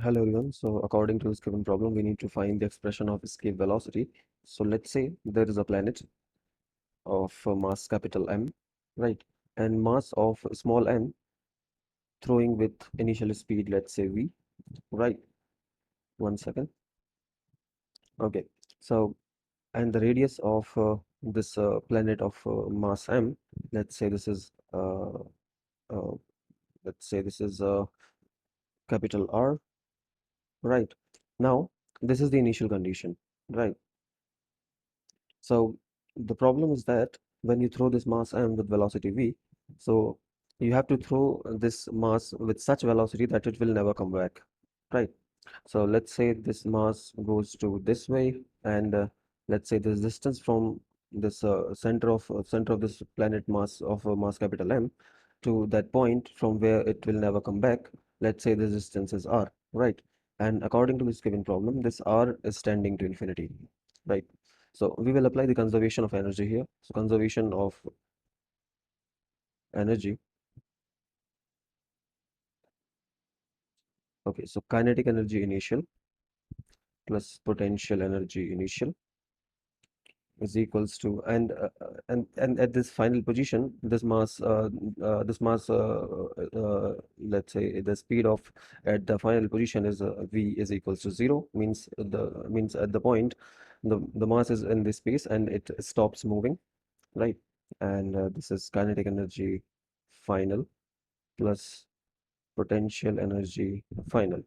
Hello everyone. So according to this given problem, we need to find the expression of escape velocity. So let's say there is a planet of mass capital M, right? And mass of small m throwing with initial speed, let's say v, right? 1 second. Okay. So and the radius of this planet of mass m, let's say this is uh, let's say this is capital R, right? Now this is the initial condition, right? So the problem is that when you throw this mass m with velocity v, so you have to throw this mass with such velocity that it will never come back, right? So let's say this mass goes to this way, and let's say this distance from this center of this planet mass of mass capital M to that point from where it will never come back. Let's say this distance is r, right? And according to this given problem, this r is tending to infinity, right? So we will apply the conservation of energy here. So conservation of energy. Okay, so kinetic energy initial plus potential energy initial is equals to and at this final position, this mass let's say the speed of at the final position is v is equals to 0, means at the point the mass is in this space and it stops moving, right? And this is kinetic energy final plus potential energy final.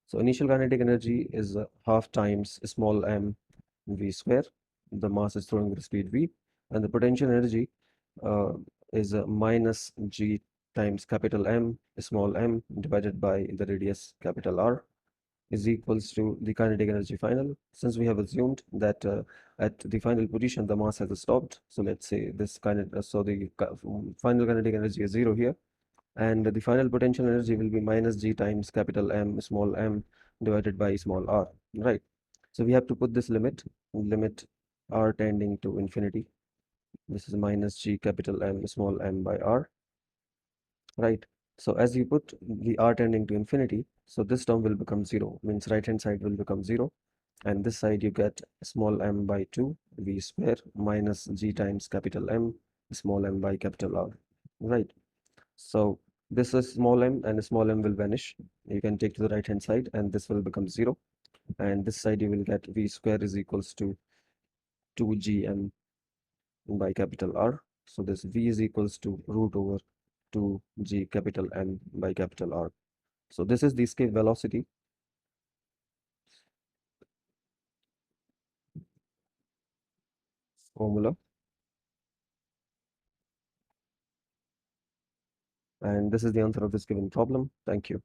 So initial kinetic energy is half times small m v square. The mass is throwing with speed v, and the potential energy uh, is minus g times capital M small m divided by the radius capital R is equals to the kinetic energy final. Since we have assumed that at the final position the mass has stopped, so let's say this final kinetic energy is 0 here, and the final potential energy will be minus g times capital M small m divided by small r, right? So we have to put this limit r tending to infinity. This is minus g capital M small m by r, right? So as you put the r tending to infinity, so this term will become 0, means right hand side will become 0, and this side you get small m by 2 v square minus g times capital M small m by capital R, right? So this is small m, and small m will vanish. You can take to the right hand side and this will become 0, and this side you will get v square is equals to 2gm by capital R. So this v is equals to root over 2g capital M by capital R. So this is the escape velocity formula, and this is the answer of this given problem. Thank you.